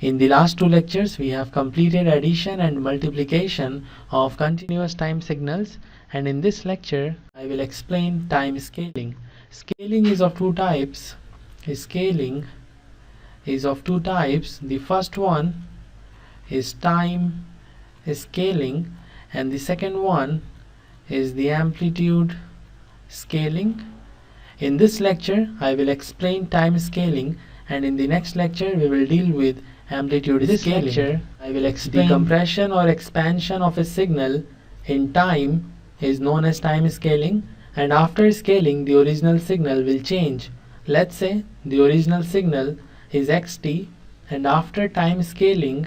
In the last two lectures, we have completed addition and multiplication of continuous time signals, and in this lecture, I will explain time scaling. Scaling is of two types. Scaling is of two types. The first one is time scaling, and the second one is the amplitude scaling. In this lecture, I will explain time scaling, and in the next lecture, we will deal with amplitude scaling. This lecture, I will explain the compression or expansion of a signal in time is known as time scaling, and after scaling, the original signal will change. Let's say the original signal is xt, and after time scaling,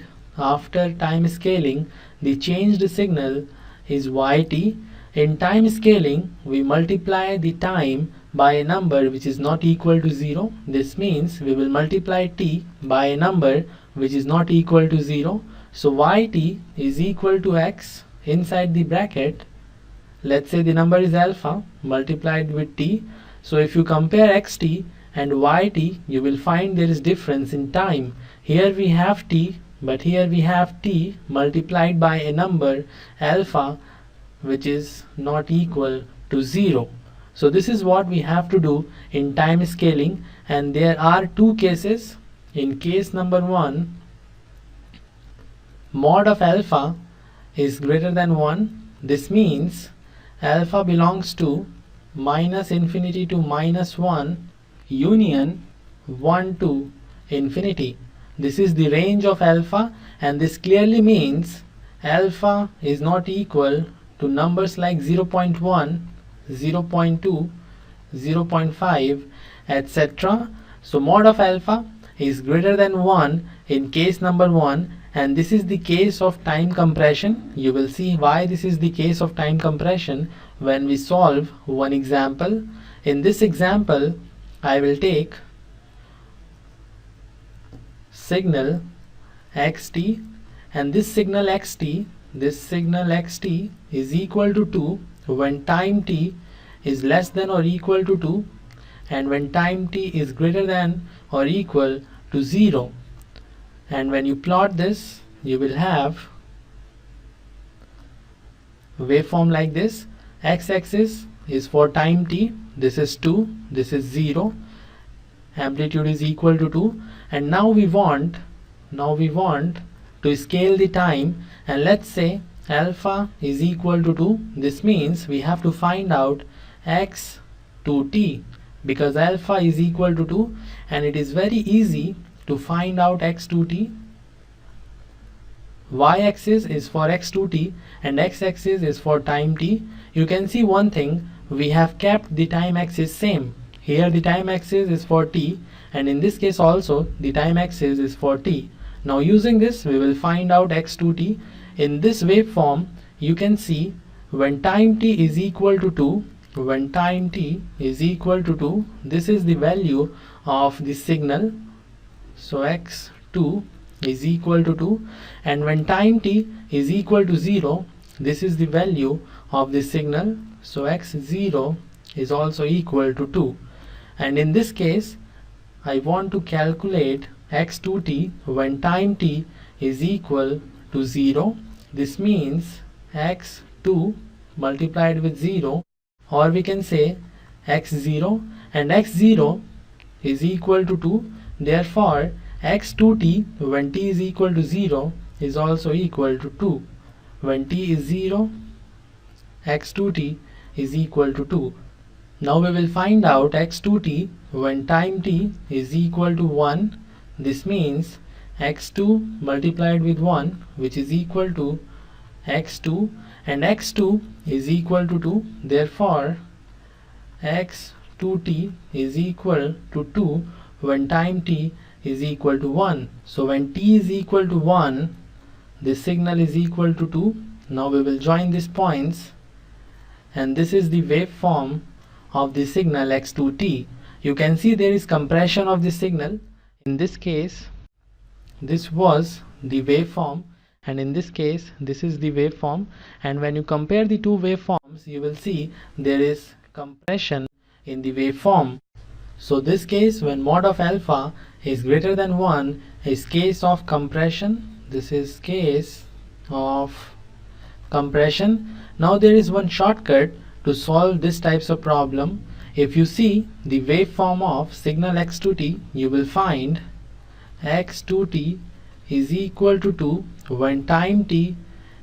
the changed signal is yt. In time scaling, we multiply the time by a number which is not equal to 0. This means we will multiply t by a number which is not equal to 0. So yt is equal to x inside the bracket. Let's say the number is alpha multiplied with t. So if you compare xt and yt, you will find there is difference in time. Here we have t, but here we have t multiplied by a number alpha which is not equal to 0. So this is what we have to do in time scaling, and there are two cases. In case number 1, mod of alpha is greater than 1. This means alpha belongs to minus infinity to minus 1 union 1 to infinity. This is the range of alpha, and this clearly means alpha is not equal to numbers like 0.1, 0.2, 0.5, etc. So mod of alpha is greater than 1 in case number 1, and this is the case of time compression. You will see why this is the case of time compression when we solve one example. In this example, I will take signal xt, and this signal xt is equal to 2 when time t is less than or equal to 2, and when time t is greater than or equal to 0. And when you plot this, you will have waveform like this. X-axis is for time t, this is 2, this is 0, amplitude is equal to 2, and now we want to scale the time, and let's say alpha is equal to 2. This means we have to find out x to t, because alpha is equal to 2, and it is very easy to find out x to t. Y-axis is for x to t and x-axis is for time t. You can see one thing, we have kept the time axis same. Here the time axis is for t, and in this case also the time axis is for t. Now using this, we will find out x to t. In this waveform, you can see when time t is equal to 2, this is the value of the signal. So x2 is equal to 2, and when time t is equal to 0, this is the value of the signal. So x0 is also equal to 2. And in this case, I want to calculate x to t when time t is equal to 0. This means x2 multiplied with 0, or we can say x0, and x0 is equal to 2. Therefore, x to t when t is equal to 0 is also equal to 2. When t is 0, x to t is equal to 2. Now we will find out x to t when time t is equal to 1. This means x2 multiplied with 1, which is equal to x2, and x2 is equal to 2. Therefore, x to t is equal to 2 when time t is equal to 1. So when t is equal to 1, the signal is equal to 2. Now we will join these points, and this is the waveform of the signal x to t. You can see there is compression of the signal. In this case, this was the waveform, and in this case, this is the waveform, and when you compare the two waveforms, you will see there is compression in the waveform. So this case, when mod of alpha is greater than 1, is case of compression. This is case of compression. Now there is one shortcut to solve this types of problem. If you see the waveform of signal x2t, you will find x2t is equal to 2 when time t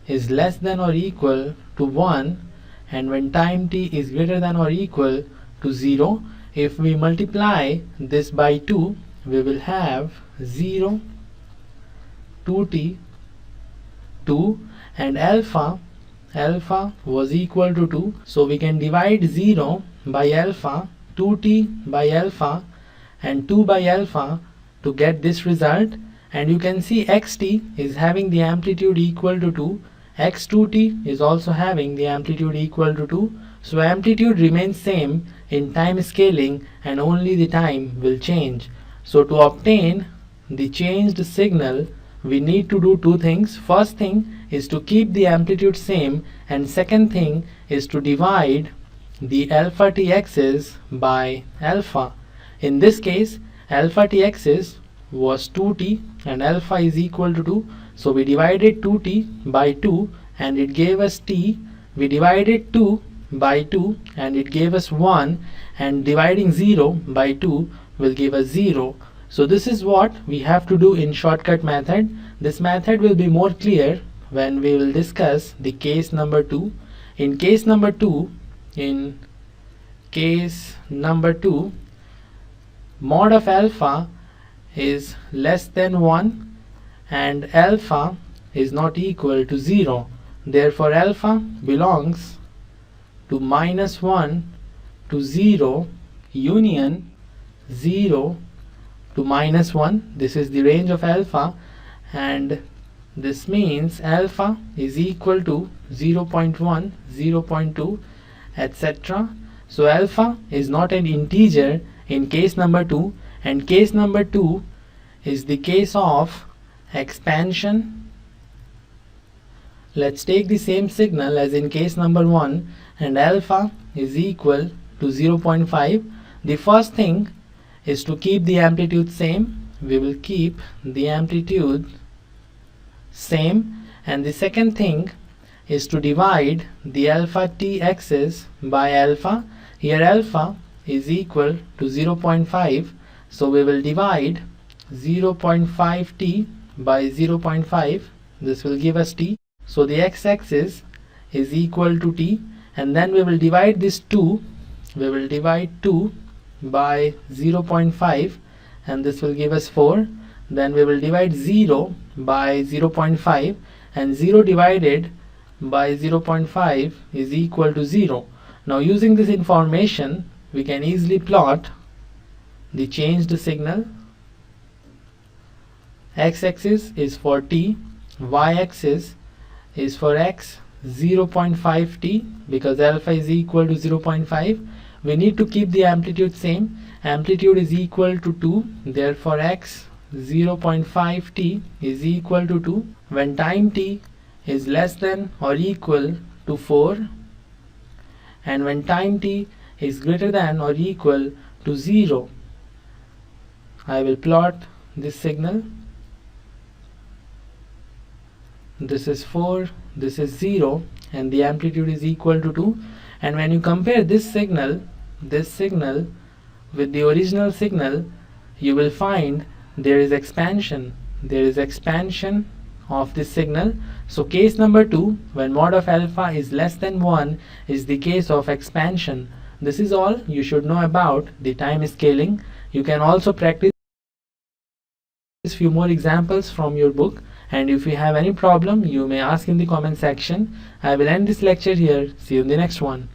is less than or equal to 1 and when time t is greater than or equal to 0. If we multiply this by 2, we will have 0, 2t, 2, and alpha was equal to 2. So we can divide 0 by alpha, 2t by alpha, and 2 by alpha to get this result. And you can see xt is having the amplitude equal to 2, x2t is also having the amplitude equal to 2. So amplitude remains same in time scaling and only the time will change. So to obtain the changed signal, we need to do two things. First thing is to keep the amplitude same, and second thing is to divide the alpha t axis by alpha. In this case, alpha t axis was 2t and alpha is equal to 2. So we divided 2t by 2 and it gave us t. We divided 2 by 2 and it gave us 1, and dividing 0 by 2 will give us 0. So this is what we have to do in shortcut method. This method will be more clear when we will discuss the case number 2. In case number 2, mod of alpha is less than 1 and alpha is not equal to 0. Therefore alpha belongs to -1 to 0 union 0 to -1. This is the range of alpha, and this means alpha is equal to 0.1, 0.2, etc. So alpha is not an integer in case number 2, and case number 2 is the case of expansion. Let's take the same signal as in case number 1 and alpha is equal to 0.5. The first thing is to keep the amplitude same. We will keep the amplitude same, and the second thing is to divide the alpha t axis by alpha. Here alpha is equal to 0.5, so we will divide 0.5t by 0.5. This will give us t. So the x-axis is equal to t, and then we will divide this 2. We will divide 2 by 0.5 and this will give us 4. Then we will divide 0 by 0.5, and 0 divided by 0.5 is equal to 0. Now using this information, we can easily plot the changed signal. X-axis is for t, y-axis is for x, 0.5t, because alpha is equal to 0.5. We need to keep the amplitude same. Amplitude is equal to 2, therefore x 0.5t is equal to 2 when time t is less than or equal to 4, and when time t is greater than or equal to 0. I will plot this signal. This is 4, this is 0, and the amplitude is equal to 2. And when you compare this signal with the original signal, you will find there is expansion. There is expansion of this signal. So case number 2, when mod of alpha is less than 1, is the case of expansion. This is all you should know about the time scaling. You can also practice few more examples from your book, and if you have any problem, you may ask in the comment section. I will end this lecture here. See you in the next one.